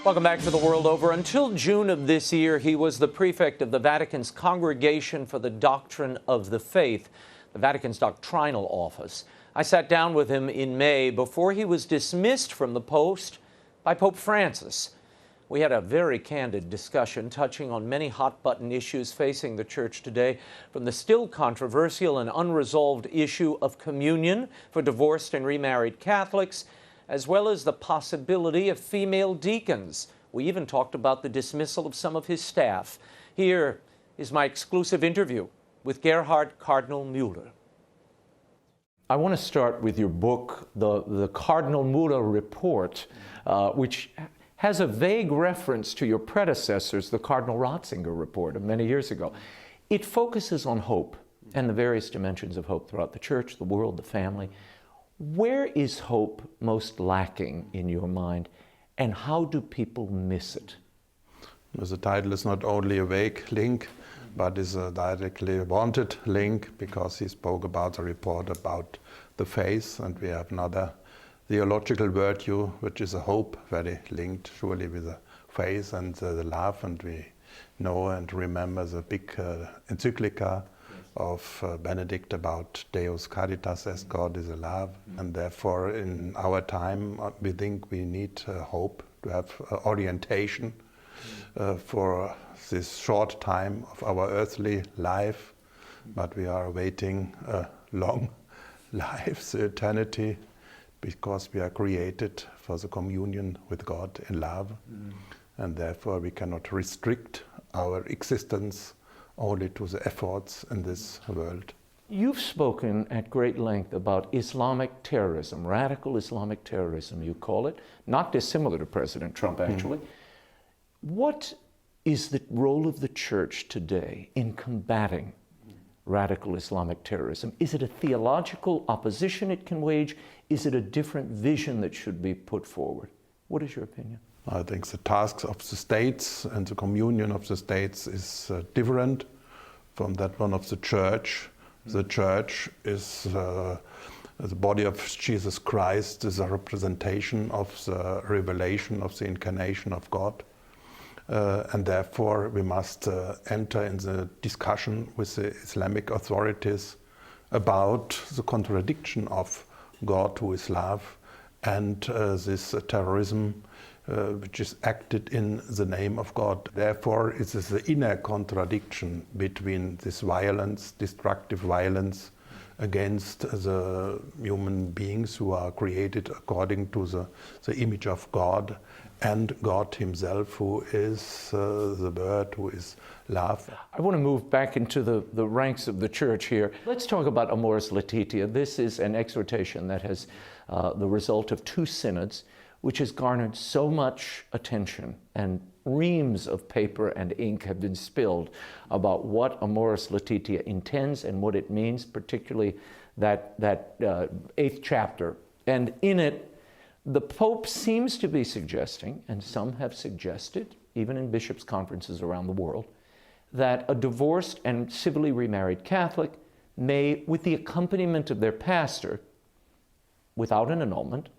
Welcome back to The World Over. Until June of this year, he was the prefect of the Vatican's Congregation for the Doctrine of the Faith, the Vatican's doctrinal office. I sat down with him in May before he was dismissed from the post by Pope Francis. We had a very candid discussion touching on many hot-button issues facing the Church today, from the still controversial and unresolved issue of communion for divorced and remarried Catholics, as well as the possibility of female deacons. We even talked about the dismissal of some of his staff. Here is my exclusive interview with Gerhard Cardinal Mueller. I want to start with your book, the Cardinal Mueller Report, which has a vague reference to your predecessors, the Cardinal Ratzinger Report of many years ago. It focuses on hope and the various dimensions of hope throughout the Church, the world, the family. Where is hope most lacking in your mind, and how do people miss it? The title is not only a vague link, but is a directly wanted link, because he spoke about the report about the faith, and we have another theological virtue, which is a hope, very linked surely with the faith and the love, and we know and remember the big encyclica of Benedict about Deus Caritas, as God is a love. And therefore in our time we think we need hope, to have orientation for this short time of our earthly life, but we are waiting a long life, the eternity, because we are created for the communion with God in love. And therefore we cannot restrict our existence only to the efforts in this world. You've spoken at great length about Islamic terrorism, radical Islamic terrorism, you call it, not dissimilar to President Trump, actually. What is the role of the Church today in combating radical Islamic terrorism? Is it a theological opposition it can wage? Is it a different vision that should be put forward? What is your opinion? I think the tasks of the states and the communion of the states is different from that one of the Church. The Church is the body of Jesus Christ, is a representation of the revelation of the incarnation of God. And therefore we must enter in the discussion with the Islamic authorities about the contradiction of God, who is love, and this terrorism which is acted in the name of God. Therefore, it is the inner contradiction between this violence, destructive violence, against the human beings who are created according to the image of God, and God himself, who is the Word, who is love. I want to move back into the ranks of the Church here. Let's talk about Amoris Laetitia. This is an exhortation that has the result of 2 synods, which has garnered so much attention, and reams of paper and ink have been spilled about what Amoris Laetitia intends and what it means, particularly that 8th chapter. And in it, the Pope seems to be suggesting, and some have suggested, even in bishops' conferences around the world, that a divorced and civilly remarried Catholic may, with the accompaniment of their pastor, without an annulment,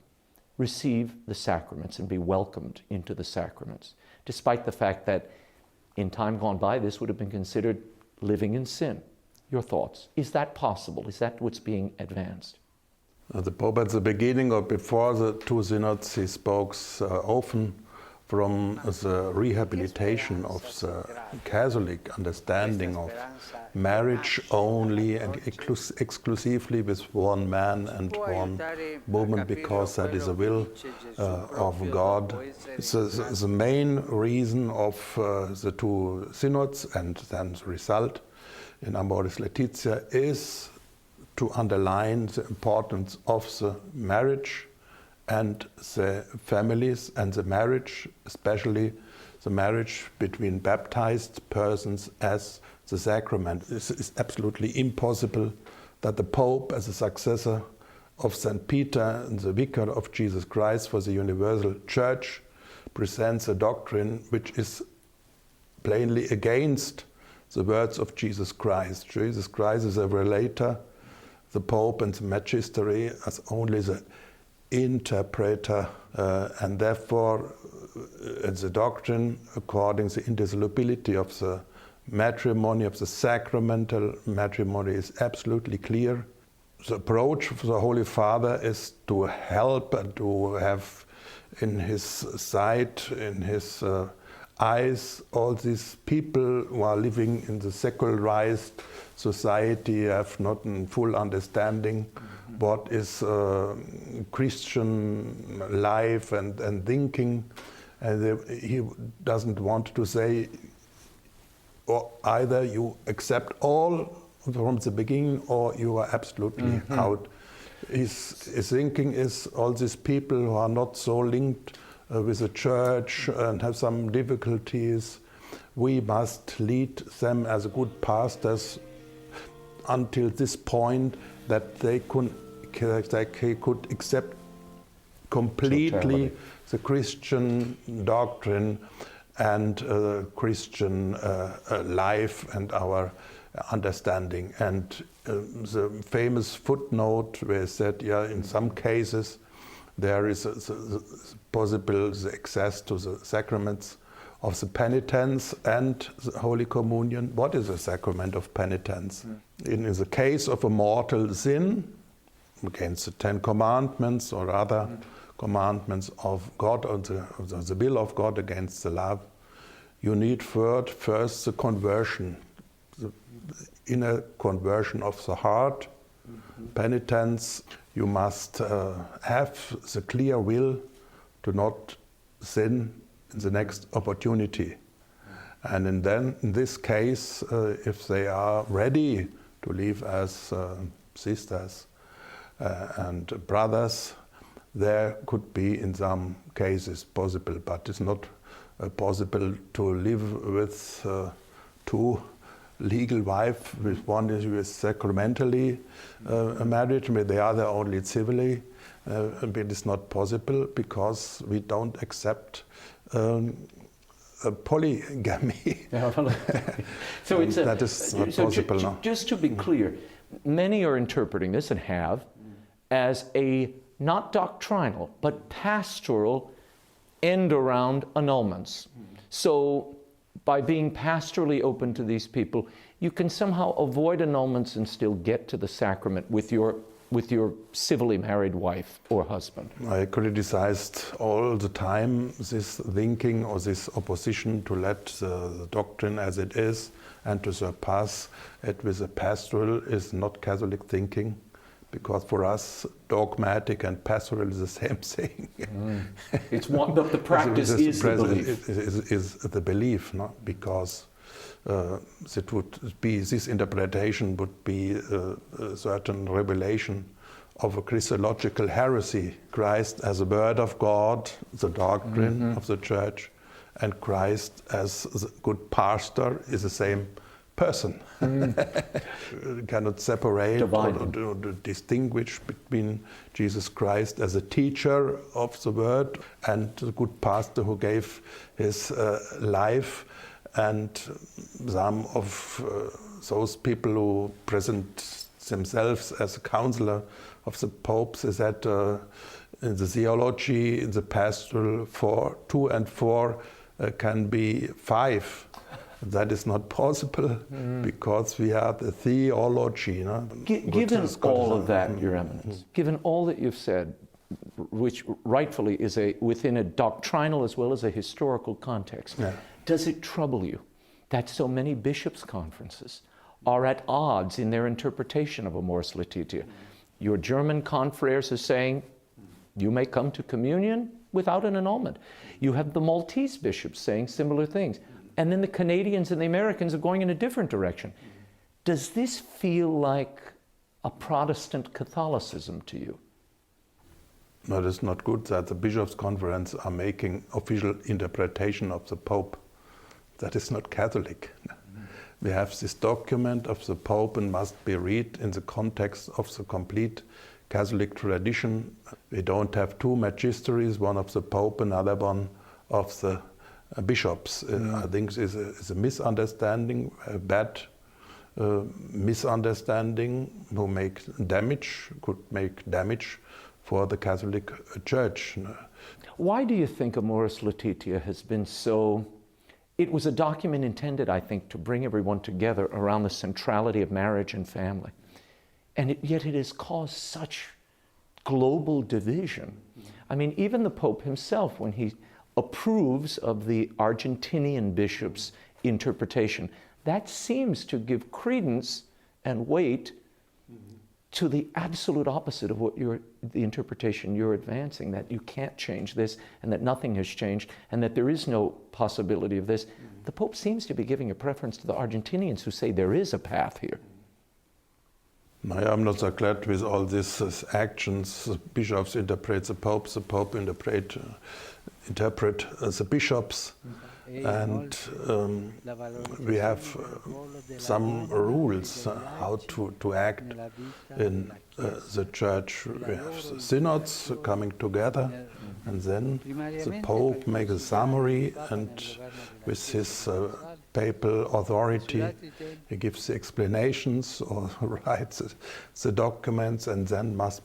receive the sacraments and be welcomed into the sacraments, despite the fact that in time gone by this would have been considered living in sin. Your thoughts? Is that possible? Is that what's being advanced? The Pope at the beginning or before the 2 synods, he spoke often from the rehabilitation of the Catholic understanding of marriage only and exclusively with one man and one woman, because that is the will of God. The main reason of the 2 synods and then the result in Amoris Laetitia is to underline the importance of the marriage and the families, and the marriage, especially the marriage between baptized persons as the sacrament. It is absolutely impossible that the Pope, as a successor of St. Peter and the vicar of Jesus Christ for the universal Church, presents a doctrine which is plainly against the words of Jesus Christ. Jesus Christ is a relator, the Pope and the Magistery as only the interpreter, and therefore the doctrine according to the indissolubility of the matrimony, of the sacramental matrimony, is absolutely clear. The approach of the Holy Father is to help and to have in his sight, in his eyes, all these people who are living in the secularized society, have not a full understanding what is Christian life and thinking. And he doesn't want to say, or either you accept all from the beginning or you are absolutely out. His thinking is all these people who are not so linked with the church and have some difficulties, we must lead them as good pastors until this point that they could accept completely the Christian doctrine and Christian life and our understanding. And the famous footnote where it said, yeah, in some cases there is possible the access to the sacraments of the penitence and the Holy Communion. What is the sacrament of penitence? In the case of a mortal sin against the Ten Commandments or other commandments of God, or the will of God against the love, you need first the conversion, the inner conversion of the heart. Penitence, you must have the clear will to not sin in the next opportunity. And in this case, if they are ready to live as sisters and brothers, there could be in some cases possible, but it's not possible to live with two legal wives, with one is sacramentally married, with the other only civilly. It is not possible because we don't accept polygamy. So it's that is not possible now. Just to be clear, many are interpreting this, and have, as a not doctrinal but pastoral end around annulments. So by being pastorally open to these people, you can somehow avoid annulments and still get to the sacrament with your civilly married wife or husband. I criticized all the time this thinking or this opposition to let the doctrine as it is and to surpass it with a pastoral is not Catholic thinking, because for us dogmatic and pastoral is the same thing. It's one, the practice is the belief. Is the belief, no? Because it would be, this interpretation would be a certain revelation of a Christological heresy. Christ as a word of God, the doctrine of the church, and Christ as the good pastor is the same person. You cannot separate or distinguish between Jesus Christ as a teacher of the word and the good pastor who gave his life. And some of those people who present themselves as a counselor of the popes is that in the theology, in the pastoral, 2 and 4 can be 5. That is not possible because we have the theology. No? Given all of that, Your Eminence, given all that you've said, which rightfully is within a doctrinal as well as a historical context, does it trouble you that so many bishops' conferences are at odds in their interpretation of Amoris Laetitia? Your German confreres are saying you may come to communion without an annulment. You have the Maltese bishops saying similar things. And then the Canadians and the Americans are going in a different direction. Does this feel like a Protestant Catholicism to you? No, it is not good that the Bishops' Conference are making official interpretation of the Pope. That is not Catholic. We have this document of the Pope and must be read in the context of the complete Catholic tradition. We don't have 2 magisteries, one of the Pope, another one of the bishops. I think it is a misunderstanding, a bad misunderstanding who could make damage for the Catholic Church. Why do you think Amoris Laetitia has been so... It was a document intended, I think, to bring everyone together around the centrality of marriage and family. And yet it has caused such global division. I mean, even the Pope himself, when he approves of the Argentinian bishop's interpretation, that seems to give credence and weight to the absolute opposite of what the interpretation you're advancing, that you can't change this and that nothing has changed and that there is no possibility of this. The Pope seems to be giving a preference to the Argentinians who say there is a path here. I'm not so glad with all these actions. The bishops interpret the Pope interpret the bishops. And we have some rules how to act in the church. We have the synods coming together, and then the Pope makes a summary, and with his papal authority he gives the explanations or writes the documents, and then must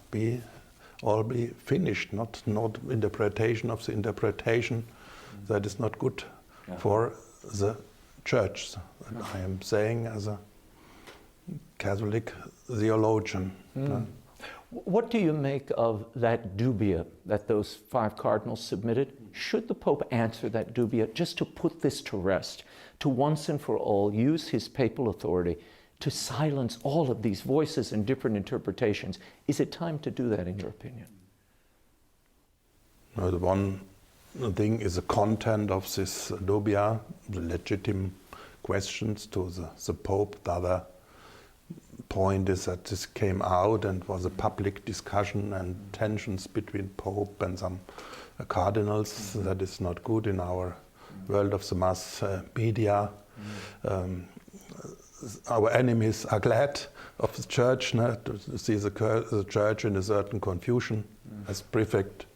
all be finished, not interpretation of the interpretation. That is not good for the church. I am saying as a Catholic theologian. What do you make of that dubia that those 5 cardinals submitted? Should the Pope answer that dubia just to put this to rest, to once and for all use his papal authority to silence all of these voices and different interpretations? Is it time to do that, in your opinion? The one thing is the content of this dubia, the legitimate questions to the Pope. The other point is that this came out and was a public discussion and tensions between Pope and some cardinals. That is not good in our world of the mass media. Our enemies are glad of the church, to see the church in a certain confusion as prefect.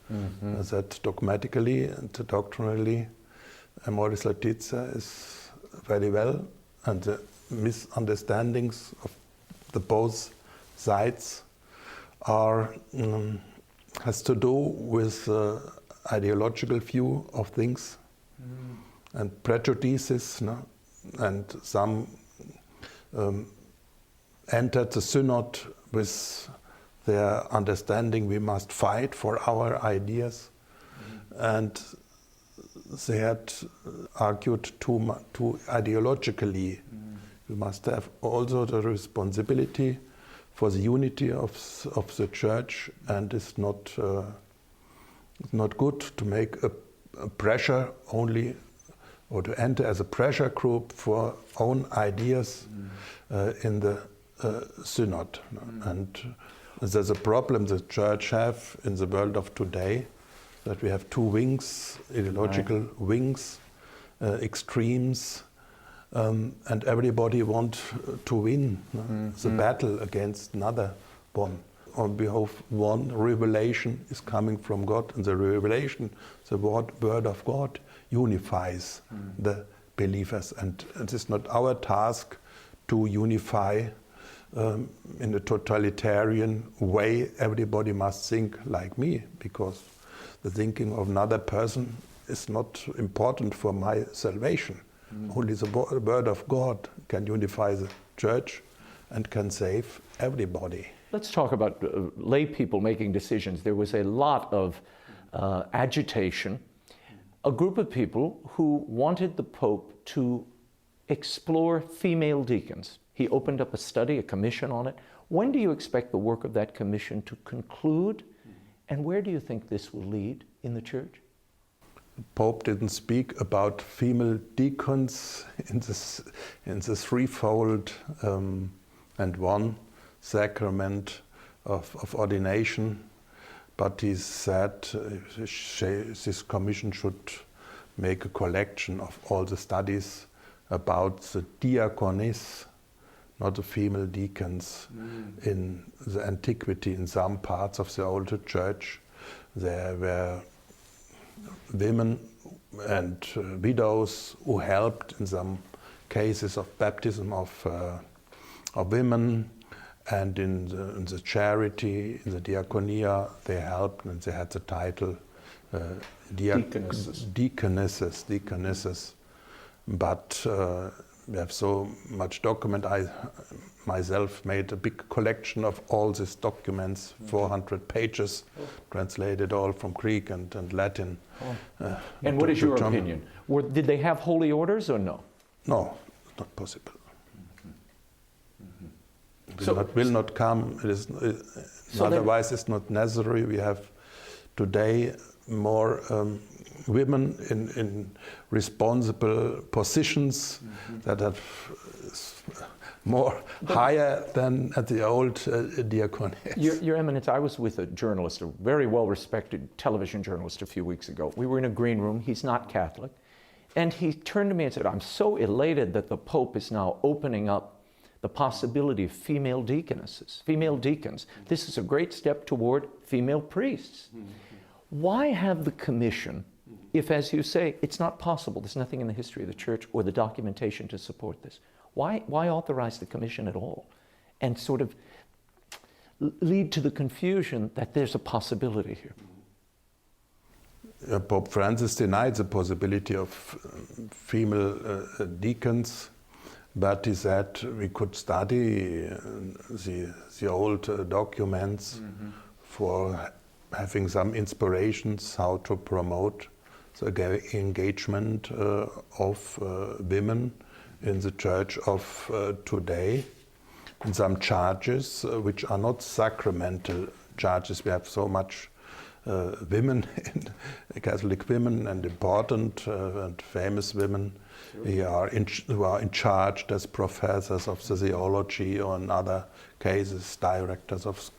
That dogmatically and doctrinally, Amoris Laetitia is very well, and the misunderstandings of the both sides has to do with ideological view of things and prejudices, and some entered the synod with their understanding we must fight for our ideas, and they had argued too ideologically. We must have also the responsibility for the unity of the church, and it's not good to make a pressure only, or to enter as a pressure group for own ideas in the synod. And there's a problem the church have in the world of today, that we have 2 wings, ideological wings, extremes, and everybody wants to win the battle against another one. On behalf of one, revelation is coming from God, and the revelation, the word of God, unifies the believers, and it is not our task to unify in a totalitarian way. Everybody must think like me, because the thinking of another person is not important for my salvation. Only the word of God can unify the church and can save everybody. Let's talk about lay people making decisions. There was a lot of agitation. A group of people who wanted the Pope to explore female deacons. He opened up a study, a commission on it. When do you expect the work of that commission to conclude? And where do you think this will lead in the church? The Pope didn't speak about female deacons in this threefold and one sacrament of ordination, but he said this commission should make a collection of all the studies about the diaconess, not the female deacons. In the antiquity, in some parts of the older church, there were women and widows who helped in some cases of baptism of women, and in the charity, in the diaconia, they helped, and they had the title deaconesses. But we have so much document. I myself made a big collection of all these documents, 400 pages, translated all from Greek and Latin. And what is your opinion? Did they have holy orders or no? No, not possible. Will not come. Otherwise, it's not necessary. We have today more women in responsible positions that have more higher than at the old diaconate. Your Eminence, I was with a journalist, a very well-respected television journalist a few weeks ago. We were in a green room. He's not Catholic. And he turned to me and said, I'm so elated that the Pope is now opening up the possibility of female deaconesses, female deacons. This is a great step toward female priests. Why have the commission, if, as you say, it's not possible, there's nothing in the history of the Church or the documentation to support this, why authorize the commission at all and sort of lead to the confusion that there's a possibility here? Pope Francis denied the possibility of female deacons, but he said we could study the old documents for having some inspirations how to promote the engagement of women in the Church of today, and some charges which are not sacramental charges. We have so much women, Catholic women, and important and famous women who are in charge as professors of the theology, or in other cases directors of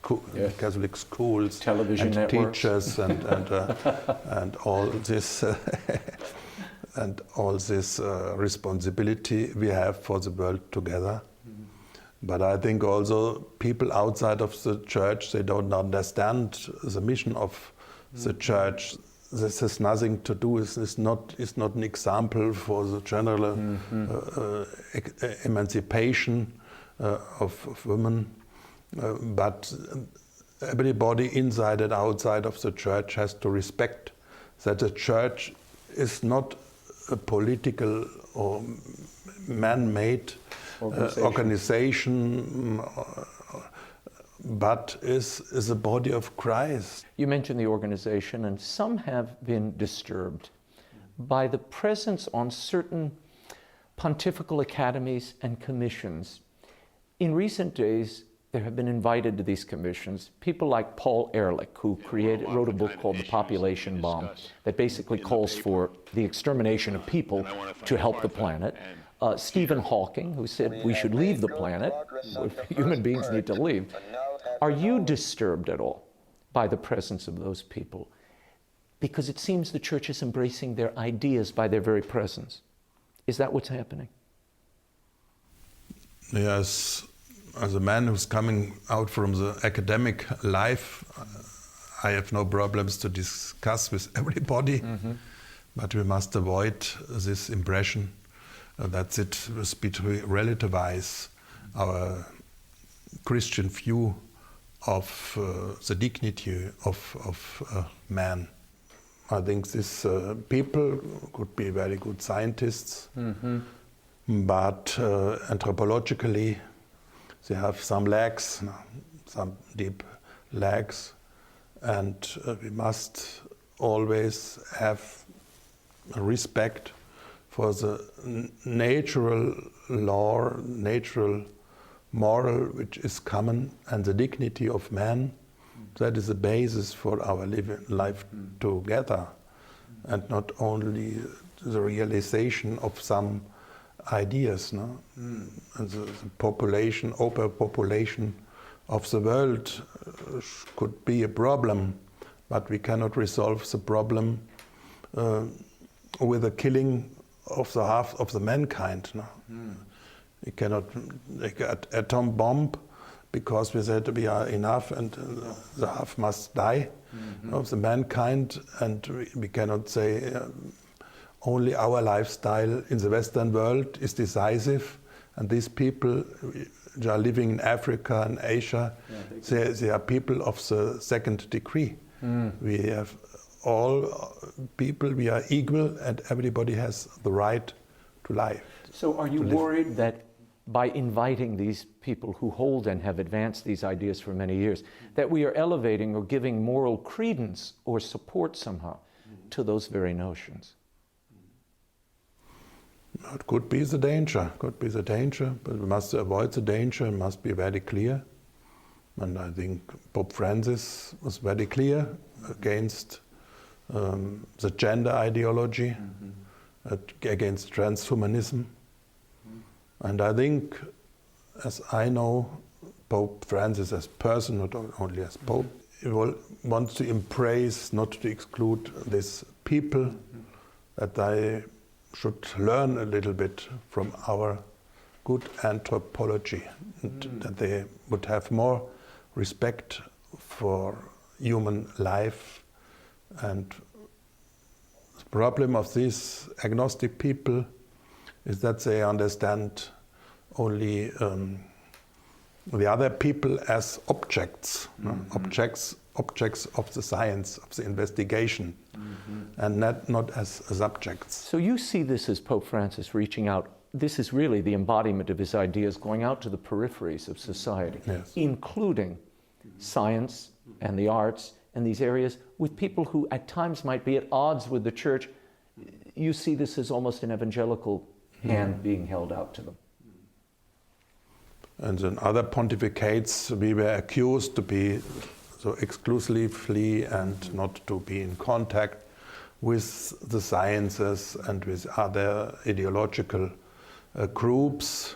Catholic schools, television and networks, teachers, and all this and all this responsibility we have for the world together. But I think also people outside of the Church, they don't understand the mission of the Church. This has nothing to do with, is not an example for the general emancipation of women. But everybody inside and outside of the Church has to respect that the Church is not a political or man-made organization, but is a body of Christ. You mentioned the organization, and some have been disturbed by the presence on certain pontifical academies and commissions. In recent days, there have been invited to these commissions people like Paul Ehrlich, who wrote a book called The Population Bomb, that basically calls for the extermination of people to help the planet. Stephen Hawking, who said we should leave the planet, human beings need to leave. Are you disturbed at all by the presence of those people? Because it seems the Church is embracing their ideas by their very presence. Is that what's happening? Yes, as a man who's coming out from the academic life, I have no problems to discuss with everybody, but we must avoid this impression that it was to relativize our Christian view of the dignity of man. I think these people could be very good scientists, but anthropologically they have some lacks, some deep lacks, and we must always have respect for the natural law, natural moral which is common, and the dignity of man. That is the basis for our life together, and not only the realization of some ideas. No? And the population, overpopulation of the world could be a problem, but we cannot resolve the problem with the killing of the half of the mankind. No? We cannot make an atom bomb because we said we are enough and the half must die of the mankind, and we cannot say only our lifestyle in the Western world is decisive, and these people who are living in Africa and Asia, they are people of the second degree. We have all people, we are equal and everybody has the right to life. So are you worried that by inviting these people who hold and have advanced these ideas for many years, that we are elevating or giving moral credence or support somehow to those very notions? It could be the danger, but we must avoid the danger and must be very clear. And I think Pope Francis was very clear against the gender ideology, against transhumanism. And I think, as I know, Pope Francis as person, not only as Pope, he wants to embrace, not to exclude these people, that they should learn a little bit from our good anthropology, and that they would have more respect for human life. And the problem of these agnostic people is that they understand only the other people as objects, objects of the science, of the investigation, and not as subjects. So you see this as Pope Francis reaching out. This is really the embodiment of his ideas, going out to the peripheries of society, yes, including science and the arts and these areas, with people who at times might be at odds with the Church. You see this as almost an evangelical hand being held out to them. And in other pontificates, we were accused to be so exclusively and not to be in contact with the sciences and with other ideological groups.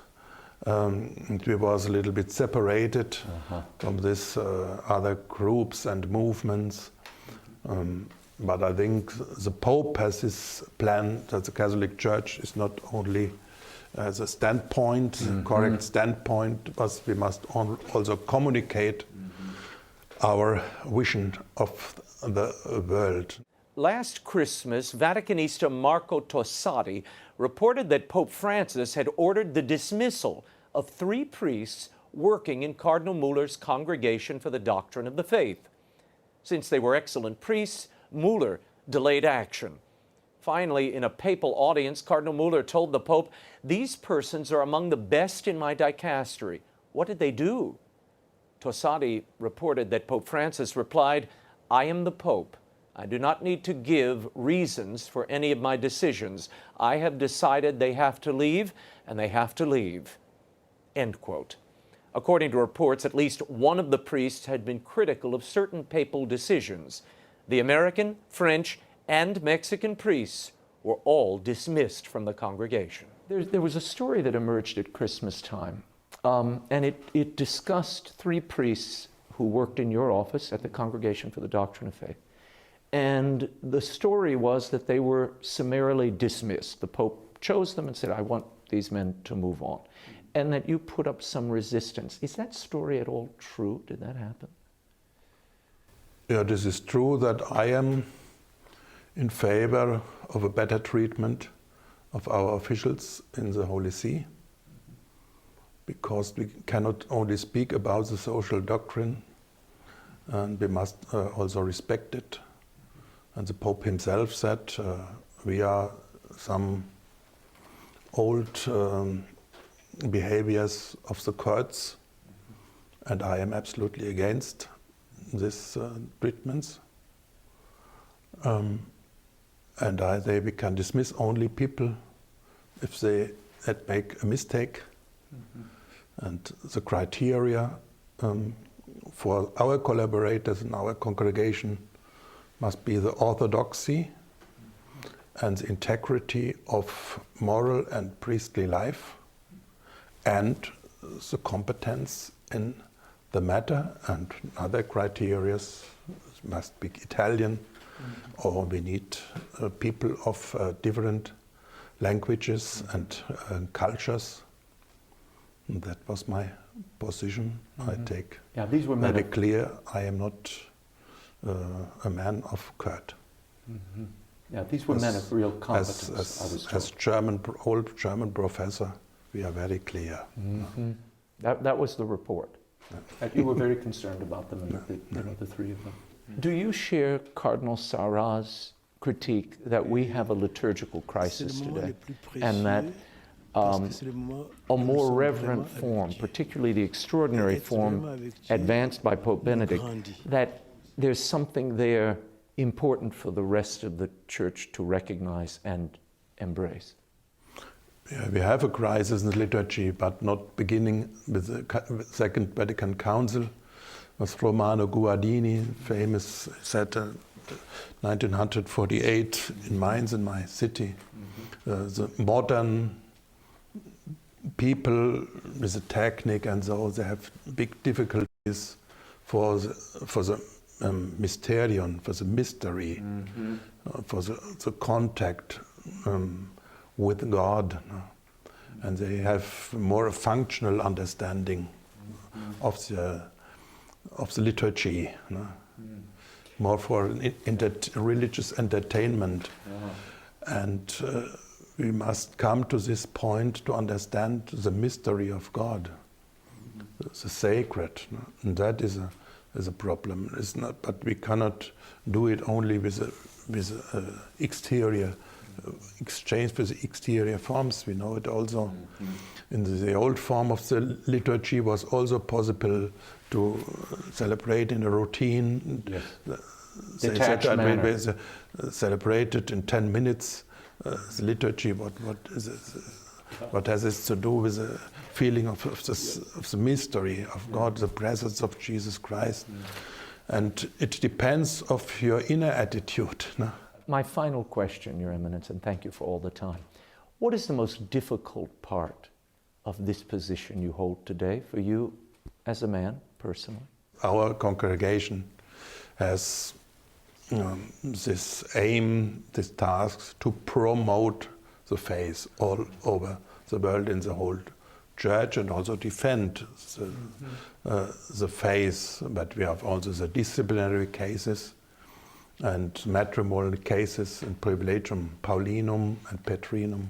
And we was a little bit separated from these other groups and movements. But I think the Pope has his plan that the Catholic Church is not only as a standpoint, correct standpoint, but we must also communicate our vision of the world. Last Christmas, Vaticanista Marco Tossati reported that Pope Francis had ordered the dismissal of 3 priests working in Cardinal Muller's Congregation for the Doctrine of the Faith. Since they were excellent priests, Muller delayed action. Finally, in a papal audience, Cardinal Mueller told the Pope, "These persons are among the best in my dicastery. What did they do?" Tossati reported that Pope Francis replied, "I am the Pope. I do not need to give reasons for any of my decisions. I have decided they have to leave, and they have to leave." End quote. According to reports, at least one of the priests had been critical of certain papal decisions. The American, French, and Mexican priests were all dismissed from the congregation. There was a story that emerged at Christmas time, and it discussed 3 priests who worked in your office at the Congregation for the Doctrine of Faith. And the story was that they were summarily dismissed. The Pope chose them and said, "I want these men to move on." And that you put up some resistance. Is that story at all true? Did that happen? Yeah, this is true that I am in favor of a better treatment of our officials in the Holy See, because we cannot only speak about the social doctrine, and we must also respect it. And the Pope himself said, we are some old behaviors of the courts, and I am absolutely against these treatments. And I say we can dismiss only people if they make a mistake. And the criteria for our collaborators in our congregation must be the orthodoxy and the integrity of moral and priestly life, and the competence in the matter, and other criteria must be Italian, or we need people of different languages and cultures. And that was my position. I take these were very clear. I am not a man of court. Yeah, these were men of real competence. As old German professor, we are very clear. That was the report. You were very concerned about them, the 3 of them. Do you share Cardinal Sarah's critique that we have a liturgical crisis today, and that a more reverent form, particularly the extraordinary form advanced by Pope Benedict, that there's something there important for the rest of the Church to recognize and embrace? Yeah, we have a crisis in the liturgy, but not beginning with the Second Vatican Council. Was Romano Guardini, famous, said 1948 in Mainz, in my city. The modern people with the technique and so, they have big difficulties for the mysterion, for the mystery, for the contact with God, and they have more a functional understanding of the liturgy, more for religious entertainment, and we must come to this point to understand the mystery of God, the sacred, and that is a problem. It's not, but we cannot do it only with exterior exchange with the exterior forms. We know it also in the old form of the liturgy was also possible to celebrate in a routine. Yes. They said that we celebrated in 10 minutes. The liturgy, what has this to do with the feeling of the mystery of God, the presence of Jesus Christ? And it depends of your inner attitude. No? My final question, Your Eminence, and thank you for all the time. What is the most difficult part of this position you hold today for you as a man, personally? Our congregation has this aim, this task to promote the faith all over the world in the whole church, and also defend the faith. But we have also the disciplinary cases and matrimonial cases in Privilegium Paulinum and Petrinum.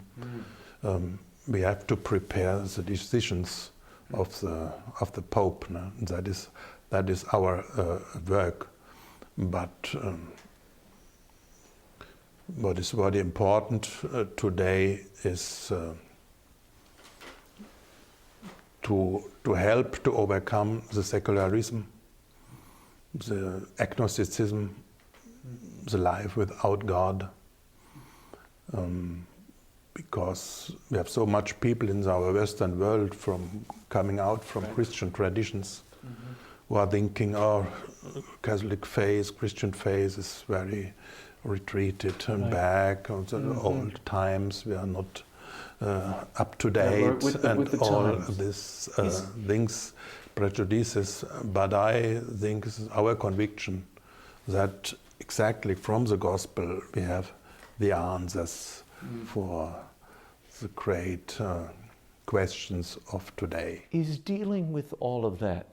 We have to prepare the decisions of the Pope. No? That is our work. But what is very important today is to help to overcome the secularism, the agnosticism, the life without God, because we have so much people in our Western world coming out from Christian traditions who are thinking, oh, Catholic faith, Christian faith is very retreated and back on the old times. We are not up to date and all of these things, prejudices. But I think this is our conviction that exactly from the gospel we have the answers for the great questions of today. Is dealing with all of that,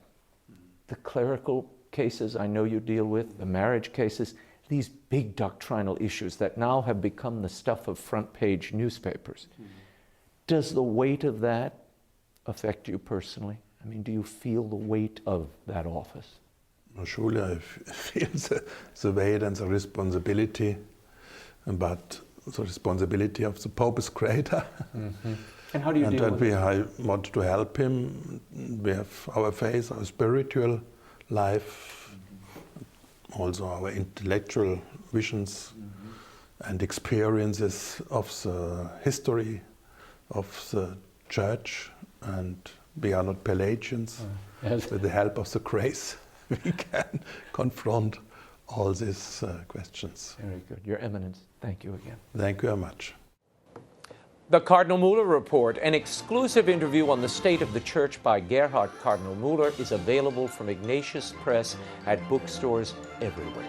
the clerical cases I know you deal with, the marriage cases, these big doctrinal issues that now have become the stuff of front-page newspapers, does the weight of that affect you personally? I mean, do you feel the weight of that office? Surely I feel the weight and the responsibility, but the responsibility of the Pope is greater. And how do you deal with it? I want to help him. We have our faith, our spiritual life, also our intellectual visions and experiences of the history of the Church, and we are not Pelagians. With the help of the grace, we can confront all these questions. Very good. Your Eminence, thank you again. Thank you very much. The Cardinal Mueller Report, an exclusive interview on the state of the Church by Gerhard Cardinal Muller, is available from Ignatius Press at bookstores everywhere.